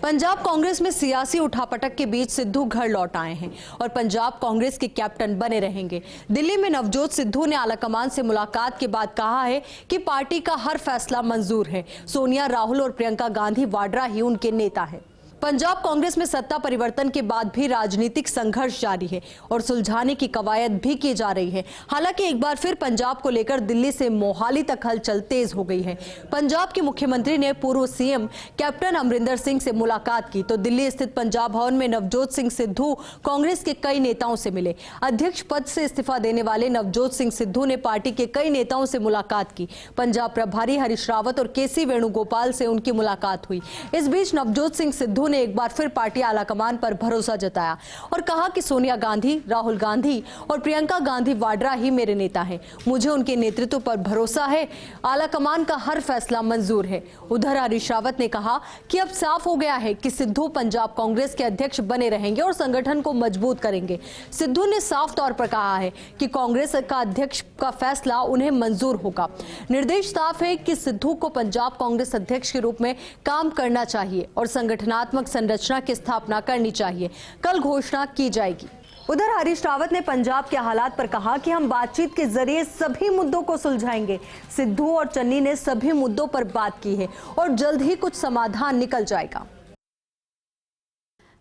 पंजाब कांग्रेस में सियासी उठापटक के बीच सिद्धू घर लौट आए हैं और पंजाब कांग्रेस के कैप्टन बने रहेंगे। दिल्ली में नवजोत सिद्धू ने आलाकमान से मुलाकात के बाद कहा है कि पार्टी का हर फैसला मंजूर है। सोनिया, राहुल और प्रियंका गांधी वाड्रा ही उनके नेता हैं। पंजाब कांग्रेस में सत्ता परिवर्तन के बाद भी राजनीतिक संघर्ष जारी है और सुलझाने की कवायद भी की जा रही है। हालांकि एक बार फिर पंजाब को लेकर दिल्ली से मोहाली तक हलचल तेज हो गई है। पंजाब के मुख्यमंत्री ने पूर्व सीएम कैप्टन अमरिंदर सिंह से मुलाकात की तो दिल्ली स्थित पंजाब भवन में नवजोत सिंह सिद्धू कांग्रेस के कई नेताओं से मिले। अध्यक्ष पद से इस्तीफा देने वाले नवजोत सिंह सिद्धू ने पार्टी के कई नेताओं से मुलाकात की। पंजाब प्रभारी हरीश रावत और केसी वेणुगोपाल से उनकी मुलाकात हुई। इस बीच नवजोत सिंह सिद्धू ने एक बार फिर पार्टी आलाकमान पर भरोसा जताया और कहा कि सोनिया गांधी, राहुल गांधी और प्रियंका गांधी वाड्रा ही मेरे नेता हैं। मुझे उनके नेतृत्व पर भरोसा है। आलाकमान का हर फैसला मंजूर है। उधर हरीश रावत ने कहा कि अब साफ हो गया है कि सिद्धू पंजाब कांग्रेस के अध्यक्ष बने रहेंगे और संगठन को मजबूत करेंगे। सिद्धू ने साफ तौर पर कहा है कि कांग्रेस का अध्यक्ष का फैसला उन्हें मंजूर होगा। निर्देश साफ है कि सिद्धू को पंजाब कांग्रेस अध्यक्ष के रूप में काम करना चाहिए और संगठनात्मक संरचना की स्थापना करनी चाहिए। कल घोषणा की जाएगी। उधर हरीश रावत ने पंजाब के हालात पर कहा कि हम बातचीत के जरिए सभी मुद्दों को सुलझाएंगे। सिद्धू और चन्नी ने सभी मुद्दों पर बात की है और जल्द ही कुछ समाधान निकल जाएगा।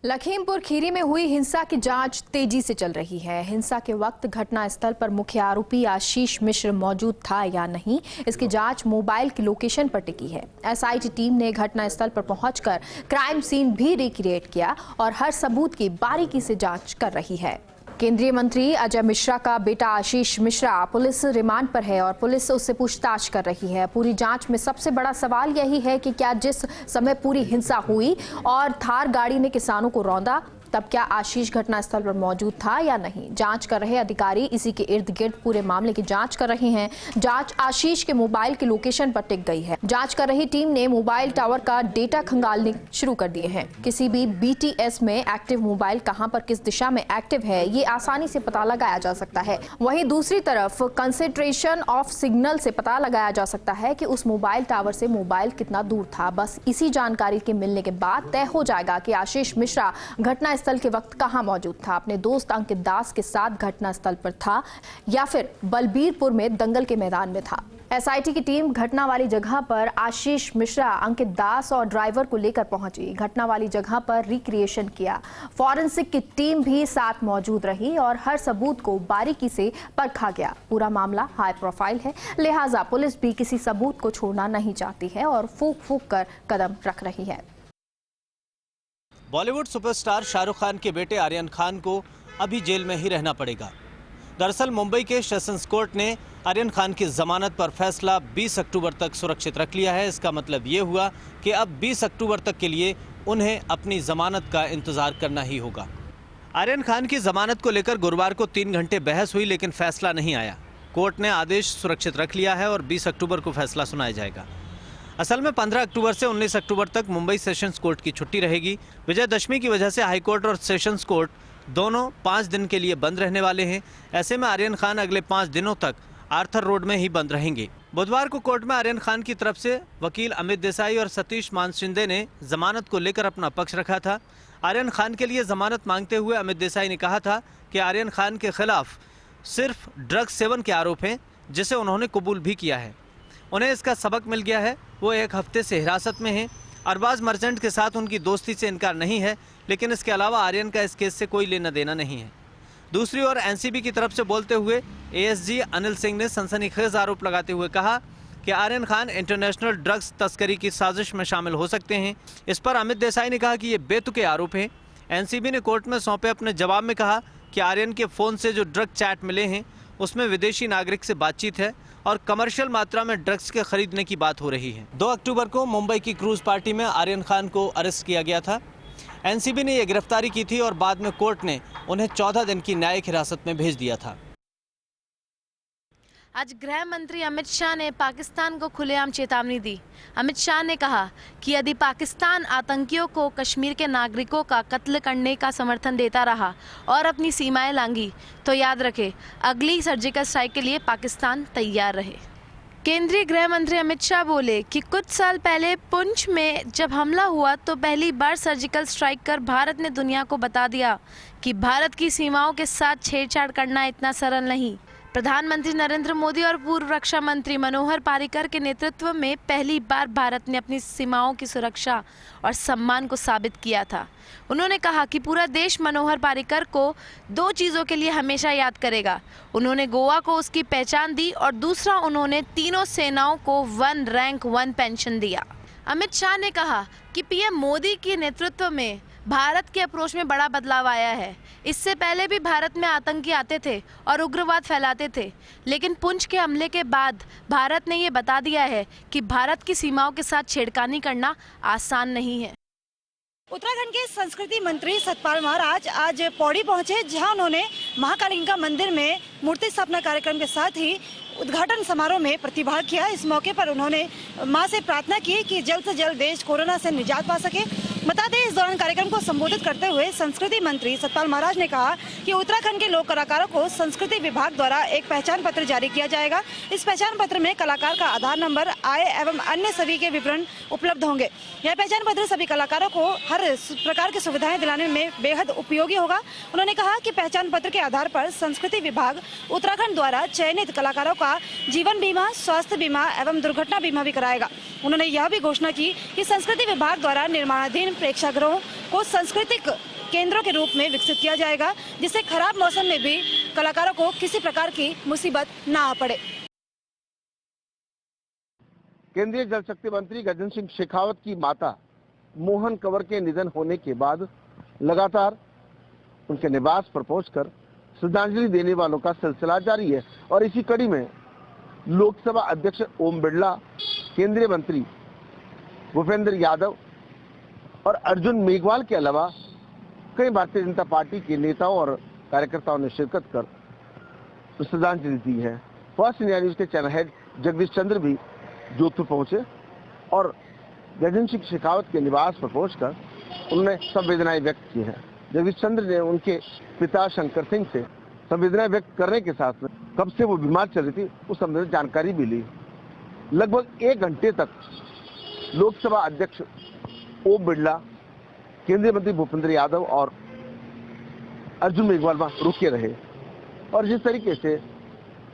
लखीमपुर खीरी में हुई हिंसा की जांच तेजी से चल रही है। हिंसा के वक्त घटनास्थल पर मुख्य आरोपी आशीष मिश्र मौजूद था या नहीं, इसकी जांच मोबाइल की लोकेशन पर टिकी है। एसआईटी टीम ने घटनास्थल पर पहुंचकर क्राइम सीन भी रिक्रिएट किया और हर सबूत की बारीकी से जांच कर रही है। केंद्रीय मंत्री अजय मिश्रा का बेटा आशीष मिश्रा पुलिस रिमांड पर है और पुलिस उससे पूछताछ कर रही है। पूरी जांच में सबसे बड़ा सवाल यही है कि क्या जिस समय पूरी हिंसा हुई और थार गाड़ी ने किसानों को रौंदा, तब क्या आशीष घटनास्थल पर मौजूद था या नहीं। जांच कर रहे अधिकारी इसी के इर्द गिर्द पूरे मामले की जांच कर रहे हैं। जांच आशीष के मोबाइल की लोकेशन पर टिक गई है। जांच कर रही टीम ने मोबाइल टावर का डेटा खंगालने शुरू कर दिए हैं। किसी भी बीटीएस में एक्टिव मोबाइल कहां पर किस दिशा में एक्टिव है, ये आसानी से पता लगाया जा सकता है। वहीं दूसरी तरफ कंसेंट्रेशन ऑफ सिग्नल से पता लगाया जा सकता है कि उस मोबाइल टावर से मोबाइल कितना दूर था। बस इसी जानकारी के मिलने के बाद तय हो जाएगा कि आशीष मिश्रा घटना स्थल के वक्त कहां मौजूद था। अपने दोस्त अंकित दास के साथ घटनास्थल पर था या फिर बलबीरपुर में दंगल के मैदान में था। एसआईटी की टीम घटना वाली जगह पर आशीष मिश्रा, अंकित दास और ड्राइवर को लेकर पहुंची। घटना वाली जगह पर रिक्रिएशन किया। फॉरेंसिक की टीम भी साथ मौजूद रही और हर सबूत को बारीकी से परखा गया। पूरा मामला हाई प्रोफाइल है, लिहाजा पुलिस भी किसी सबूत को छोड़ना नहीं चाहती है और फूंक फूंक कर कदम रख रही है। बॉलीवुड सुपरस्टार शाहरुख खान के बेटे आर्यन खान को अभी जेल में ही रहना पड़ेगा। दरअसल मुंबई के सेशंस कोर्ट ने आर्यन खान की जमानत पर फैसला 20 अक्टूबर तक सुरक्षित रख लिया है। इसका मतलब ये हुआ कि अब 20 अक्टूबर तक के लिए उन्हें अपनी जमानत का इंतजार करना ही होगा। आर्यन खान की जमानत को लेकर गुरुवार को 3 घंटे बहस हुई, लेकिन फैसला नहीं आया। कोर्ट ने आदेश सुरक्षित रख लिया है और 20 अक्टूबर को फैसला सुनाया जाएगा। असल में 15 अक्टूबर से 19 अक्टूबर तक मुंबई सेशंस कोर्ट की छुट्टी रहेगी। विजयदशमी की वजह से हाईकोर्ट और सेशंस कोर्ट दोनों 5 दिन के लिए बंद रहने वाले हैं। ऐसे में आर्यन खान अगले 5 दिनों तक आर्थर रोड में ही बंद रहेंगे। बुधवार को कोर्ट में आर्यन खान की तरफ से वकील अमित देसाई और सतीश मानशिंदे ने जमानत को लेकर अपना पक्ष रखा था। आर्यन खान के लिए जमानत मांगते हुए अमित देसाई ने कहा था कि आर्यन खान के खिलाफ सिर्फ ड्रग्स सेवन के आरोप हैं, जिसे उन्होंने कबूल भी किया है। उन्हें इसका सबक मिल गया है। वो 1 हफ्ते से हिरासत में हैं। अरबाज मर्चेंट के साथ उनकी दोस्ती से इनकार नहीं है, लेकिन इसके अलावा आर्यन का इस केस से कोई लेना देना नहीं है। दूसरी ओर एनसीबी की तरफ से बोलते हुए एएसजी अनिल सिंह ने सनसनीखेज आरोप लगाते हुए कहा कि आर्यन खान इंटरनेशनल ड्रग्स तस्करी की साजिश में शामिल हो सकते हैं। इस पर अमित देसाई ने कहा कि ये बेतुके आरोप हैं। एनसीबी ने कोर्ट में सौंपे अपने जवाब में कहा कि आर्यन के फ़ोन से जो ड्रग चैट मिले हैं उसमें विदेशी नागरिक से बातचीत है और कमर्शियल मात्रा में ड्रग्स के खरीदने की बात हो रही है। 2 अक्टूबर को मुंबई की क्रूज पार्टी में आर्यन खान को अरेस्ट किया गया था। एनसीबी ने यह गिरफ्तारी की थी और बाद में कोर्ट ने उन्हें 14 दिन की न्यायिक हिरासत में भेज दिया था। आज गृह मंत्री अमित शाह ने पाकिस्तान को खुलेआम चेतावनी दी। अमित शाह ने कहा कि यदि पाकिस्तान आतंकियों को कश्मीर के नागरिकों का कत्ल करने का समर्थन देता रहा और अपनी सीमाएं लांघी तो याद रखे, अगली सर्जिकल स्ट्राइक के लिए पाकिस्तान तैयार रहे। केंद्रीय गृह मंत्री अमित शाह बोले कि कुछ साल पहले पुंछ में जब हमला हुआ तो पहली बार सर्जिकल स्ट्राइक कर भारत ने दुनिया को बता दिया कि भारत की सीमाओं के साथ छेड़छाड़ करना इतना सरल नहीं। प्रधानमंत्री नरेंद्र मोदी और पूर्व रक्षा मंत्री मनोहर पर्रिकर के नेतृत्व में पहली बार भारत ने अपनी सीमाओं की सुरक्षा और सम्मान को साबित किया था। उन्होंने कहा कि पूरा देश मनोहर पर्रिकर को 2 चीज़ों के लिए हमेशा याद करेगा। उन्होंने गोवा को उसकी पहचान दी और दूसरा उन्होंने तीनों सेनाओं को 1 रैंक 1 पेंशन दिया। अमित शाह ने कहा कि पीएम मोदी के नेतृत्व में भारत के अप्रोच में बड़ा बदलाव आया है। इससे पहले भी भारत में आतंकी आते थे और उग्रवाद फैलाते थे, लेकिन पुंछ के हमले के बाद भारत ने ये बता दिया है कि भारत की सीमाओं के साथ छेड़खानी करना आसान नहीं है। उत्तराखंड के संस्कृति मंत्री सतपाल महाराज आज पौड़ी पहुंचे, जहां उन्होंने महाकालिंगा मंदिर में मूर्ति स्थापना कार्यक्रम के साथ ही उद्घाटन समारोह में प्रतिभाग किया। इस मौके पर उन्होंने मां से प्रार्थना की कि जल्द से जल्द देश कोरोना से निजात पा सके। बता दें, इस दौरान कार्यक्रम को संबोधित करते हुए संस्कृति मंत्री सतपाल महाराज ने कहा कि उत्तराखंड के लोक कलाकारों को संस्कृति विभाग द्वारा एक पहचान पत्र जारी किया जाएगा। इस पहचान पत्र में कलाकार का आधार नंबर, आय एवं अन्य सभी के विवरण उपलब्ध होंगे। यह पहचान पत्र सभी कलाकारों को हर प्रकार की सुविधाएं दिलाने में बेहद उपयोगी होगा। उन्होंने कहा कि पहचान पत्र के आधार पर संस्कृति विभाग उत्तराखंड द्वारा चयनित कलाकारों का जीवन बीमा, स्वास्थ्य बीमा एवं दुर्घटना बीमा भी कराएगा। उन्होंने यह भी घोषणा की कि संस्कृति विभाग द्वारा निर्माणाधीन प्रेक्षागृहों को सांस्कृतिक केंद्रों के रूप में विकसित किया जाएगा, जिससे खराब मौसम में भी कलाकारों को किसी प्रकार की मुसीबत न आ पड़े। केंद्रीय जल शक्ति मंत्री गजेंद्र सिंह शेखावत की माता मोहन कंवर के निधन होने के बाद लगातार उनके निवास पर पहुंचकर श्रद्धांजलि देने वालों का सिलसिला जारी है। और इसी कड़ी में लोकसभा अध्यक्ष ओम बिरला, केंद्रीय मंत्री भूपेंद्र यादव और अर्जुन मेघवाल के अलावा कई भारतीय जनता पार्टी के नेताओं और कार्यकर्ताओं ने शिरकत कर श्रद्धांजलि दी है। फर्स्ट इंडिया न्यूज के चैनल हेड जगदीश चंद्र भी जोधपुर पहुंचे और गजेंद्र सिंह शेखावत के निवास पर पहुंचकर उन्होंने संवेदनाएं व्यक्त की हैं। जगदीश चंद्र ने उनके पिता शंकर सिंह से संवेदनाएं व्यक्त करने के साथ में कब से वो बीमार चल रही थी उस संबंध में जानकारी भी ली। लगभग 1 घंटे तक लोकसभा अध्यक्ष ओम बिरला, केंद्रीय मंत्री भूपेंद्र यादव और अर्जुन मेघवाल वहां रुके रहे। और जिस तरीके से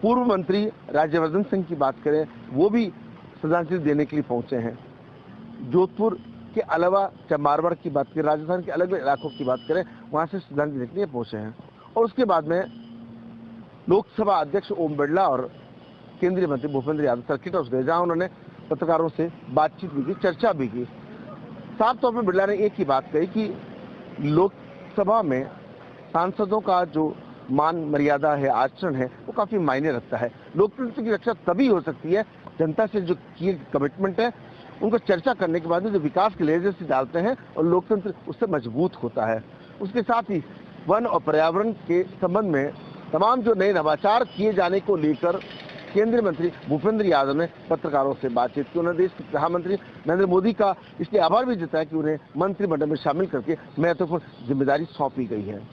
पूर्व मंत्री राज्यवर्धन सिंह की बात करें, वो भी श्रद्धांजलि देने के लिए पहुंचे हैं। जोधपुर के अलावा जब मारवाड़ की बात करें, राजस्थान के अलग अलग इलाकों की बात करें, वहां से श्रद्धांजलि देने के लिए पहुंचे हैं। और उसके बाद में लोकसभा अध्यक्ष ओम बिरला और केंद्रीय मंत्री भूपेंद्र यादव सर्किट हाउस गए, जहां उन्होंने पत्रकारों से बातचीत भी की, चर्चा भी की। साफ तौर पर बिरला ने एक ही बात कही कि लोकसभा में सांसदों का जो मान मर्यादा है, आचरण है, वो काफी मायने रखता है। लोकतंत्र की रक्षा तभी हो सकती है जनता से जो किए कमिटमेंट है उनको चर्चा करने के बाद में जो विकास के लेजर से डालते हैं और लोकतंत्र उससे मजबूत होता है। उसके साथ ही वन और पर्यावरण के संबंध में तमाम जो नए नवाचार किए जाने को लेकर केंद्रीय मंत्री भूपेंद्र यादव ने पत्रकारों से बातचीत की। उन्होंने देश के प्रधानमंत्री नरेंद्र मोदी का इसलिए आभार भी जताया कि उन्हें मंत्रिमंडल में शामिल करके महत्वपूर्ण जिम्मेदारी सौंपी गई है।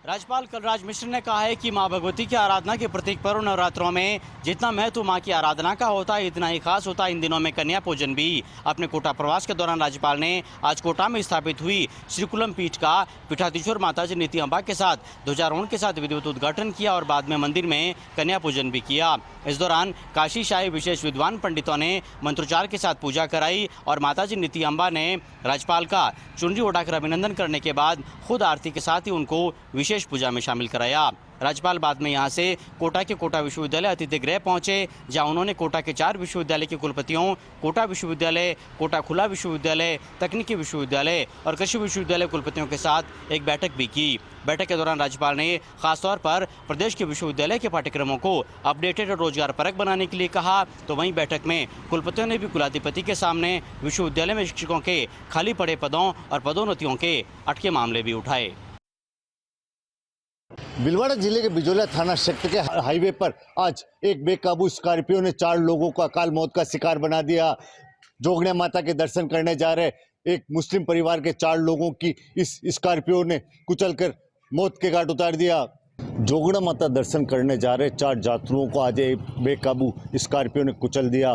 राज्यपाल कलराज मिश्र ने कहा है कि मां भगवती की आराधना के प्रतीक पर्व नवरात्रों में जितना महत्व मां की आराधना का होता है, इतना ही खास होता है इन दिनों में कन्या पूजन भी। अपने कोटा प्रवास के दौरान राज्यपाल ने आज कोटा में स्थापित हुई श्रीकुलम पीठ का पीठाधीश्वर माताजी नीति अम्बा के साथ ध्वजारोहण के साथ विधिवत उद्घाटन किया और बाद में मंदिर में कन्या पूजन भी किया। इस दौरान काशी शाही विशेष विद्वान पंडितों ने मंत्रोच्चार के साथ पूजा कराई और माताजी नीति अम्बा ने राज्यपाल का चुनरी उड़ाकर अभिनंदन करने के बाद खुद आरती के साथ ही उनको विशेष पूजा में शामिल कराया। राज्यपाल बाद में यहां से कोटा के कोटा विश्वविद्यालय अतिथि गृह पहुंचे, जहां उन्होंने कोटा के 4 विश्वविद्यालय के कुलपतियों, कोटा विश्वविद्यालय, कोटा खुला विश्वविद्यालय, तकनीकी विश्वविद्यालय और कृषि विश्वविद्यालय कुलपतियों के साथ एक बैठक भी की। बैठक के दौरान राज्यपाल ने खासतौर पर प्रदेश के विश्वविद्यालय के पाठ्यक्रमों को अपडेटेड और रोजगार परक बनाने के लिए कहा। तो वहीं बैठक में कुलपतियों ने भी कुलाधिपति के सामने विश्वविद्यालय में शिक्षकों के खाली पड़े पदों और पदोन्नतियों के अटके मामले भी उठाए। भीलवाड़ा जिले के बिजोलिया थाना क्षेत्र के हाईवे पर आज एक बेकाबू स्कॉर्पियो ने 4 लोगों को अकाल मौत का शिकार बना दिया। जोगण्या माता के दर्शन करने जा रहे एक मुस्लिम परिवार के 4 लोगों की इस स्कॉर्पियो ने कुचलकर मौत के घाट उतार दिया। जोगड़ा माता दर्शन करने जा रहे 4 यात्रियों को आज एक बेकाबू स्कॉर्पियो ने कुचल दिया।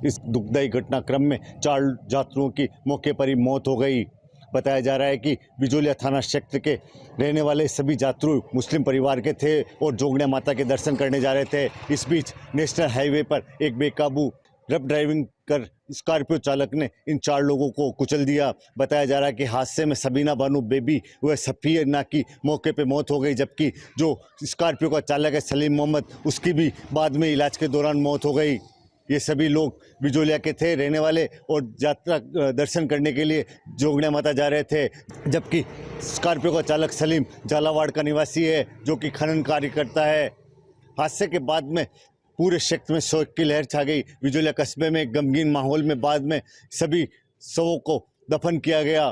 इस दुखदायी घटनाक्रम में 4 यात्रियों की मौके पर ही मौत हो गई। बताया जा रहा है कि बिजोलिया थाना क्षेत्र के रहने वाले सभी यात्री मुस्लिम परिवार के थे और जोगड़ा माता के दर्शन करने जा रहे थे। इस बीच नेशनल हाईवे पर एक बेकाबू रफ ड्राइविंग कर स्कॉर्पियो चालक ने इन 4 लोगों को कुचल दिया। बताया जा रहा है कि हादसे में सबीना बानू बेबी व सफीना की मौके पे मौत हो गई, जबकि जो स्कॉर्पियो का चालक है सलीम मोहम्मद, उसकी भी बाद में इलाज के दौरान मौत हो गई। ये सभी लोग बिजोलिया के थे रहने वाले और यात्रा दर्शन करने के लिए जोगड़ा माता जा रहे थे, जबकि स्कॉर्पियो का चालक सलीम झालावाड़ का निवासी है जो कि खनन कार्य करता है। हादसे के बाद में पूरे क्षेत्र में शोक की लहर छा गई। बिजोलिया कस्बे में गमगीन माहौल में बाद में सभी शवों को दफन किया गया।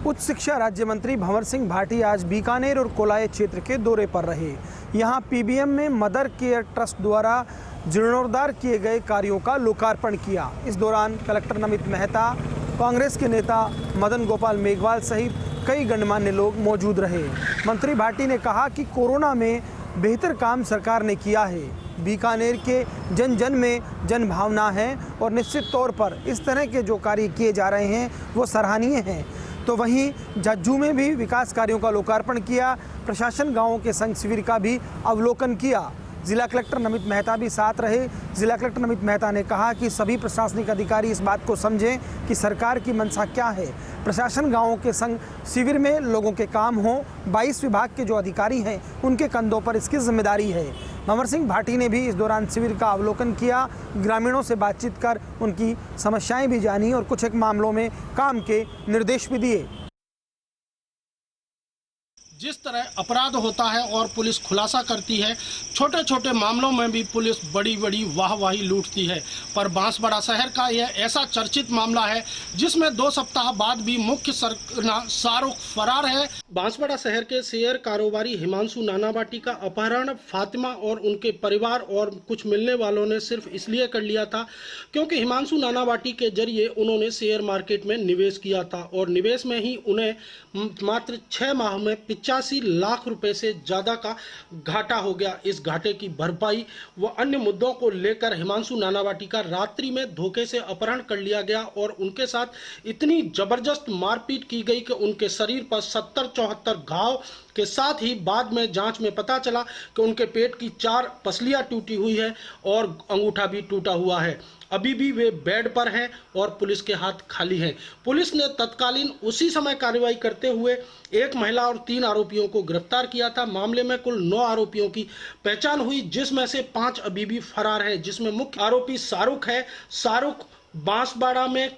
उच्च शिक्षा राज्य मंत्री भंवर सिंह भाटी आज बीकानेर और कोलाय क्षेत्र के दौरे पर रहे। यहां पीबीएम में मदर केयर ट्रस्ट द्वारा जीर्णोद्धार किए गए कार्यों का लोकार्पण किया। इस दौरान कलेक्टर नमित मेहता, कांग्रेस के नेता मदन गोपाल मेघवाल सहित कई गणमान्य लोग मौजूद रहे। मंत्री भाटी ने कहा कि कोरोना में बेहतर काम सरकार ने किया है। बीकानेर के जन जन में जन भावना है और निश्चित तौर पर इस तरह के जो कार्य किए जा रहे हैं वो सराहनीय हैं। तो वहीं जाजू में भी विकास कार्यों का लोकार्पण किया। प्रशासन गांवों के संघ शिविर का भी अवलोकन किया। जिला कलेक्टर नमित मेहता भी साथ रहे। जिला कलेक्टर नमित मेहता ने कहा कि सभी प्रशासनिक अधिकारी इस बात को समझें कि सरकार की मंशा क्या है। प्रशासन गांवों के संग शिविर में लोगों के काम हो। 22 विभाग के जो अधिकारी हैं उनके कंधों पर इसकी जिम्मेदारी है। भंवर सिंह भाटी ने भी इस दौरान शिविर का अवलोकन किया, ग्रामीणों से बातचीत कर उनकी समस्याएं भी जानी और कुछ एक मामलों में काम के निर्देश भी दिए। जिस तरह अपराध होता है और पुलिस खुलासा करती है, छोटे छोटे मामलों में भी पुलिस बड़ी बड़ी वाहवाही लूटती है, पर बांसवाड़ा शहर का यह ऐसा चर्चित मामला है जिसमें 2 सप्ताह बाद भी मुख्य सरगना शाहरुख फरार है। बांसवाड़ा शहर के शेयर कारोबारी हिमांशु नानावाटी का अपहरण फातिमा और उनके परिवार और कुछ मिलने वालों ने सिर्फ इसलिए कर लिया था क्योंकि हिमांशु नानावाटी के जरिए उन्होंने शेयर मार्केट में निवेश किया था और निवेश में ही उन्हें मात्र 6 माह में 85 लाख रुपए से ज्यादा का घाटा हो गया। इस घाटे की भरपाई व अन्य मुद्दों को लेकर हिमांशु नानावाटी का रात्रि में धोखे से अपहरण कर लिया गया और उनके साथ इतनी जबरदस्त मारपीट की गई कि उनके शरीर पर 70-74 घाव के साथ ही बाद में जांच में पता चला कि उनके पेट की 4 पसलियां टूटी हुई है और अंगूठा भी टूटा हुआ है। अभी भी वे बेड पर हैं और पुलिस के हाथ खाली हैं। पुलिस ने तत्कालीन उसी समय कार्रवाई करते हुए 1 महिला और 3 आरोपियों को गिरफ्तार किया था। मामले में कुल 9 आरोपियों की पहचान हुई, जिसमें से 5 अभी भी फरार हैं, जिसमें मुख्य आरोपी शाहरुख है। शाहरुख बांसवाड़ा में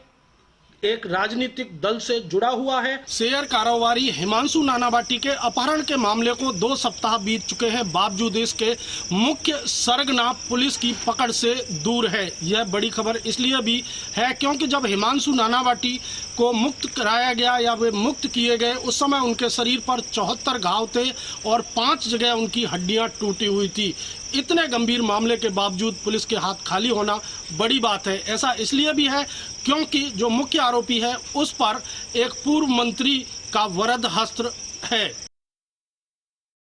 एक राजनीतिक दल से जुड़ा हुआ है। शेयर कारोबारी हिमांशु नानावाटी के अपहरण के मामले को 2 सप्ताह बीत चुके हैं, बावजूद इसके मुख्य सरगना पुलिस की पकड़ से दूर है। यह बड़ी खबर इसलिए भी है क्योंकि जब हिमांशु नानावाटी को मुक्त कराया गया या वे मुक्त किए गए उस समय उनके शरीर पर 74 घाव थे और 5 जगह उनकी हड्डियां टूटी हुई थी। इतने गंभीर मामले के बावजूद पुलिस के हाथ खाली होना बड़ी बात है। ऐसा इसलिए भी है क्योंकि जो मुख्य आरोपी है उस पर एक पूर्व मंत्री का वरद हस्त्र है।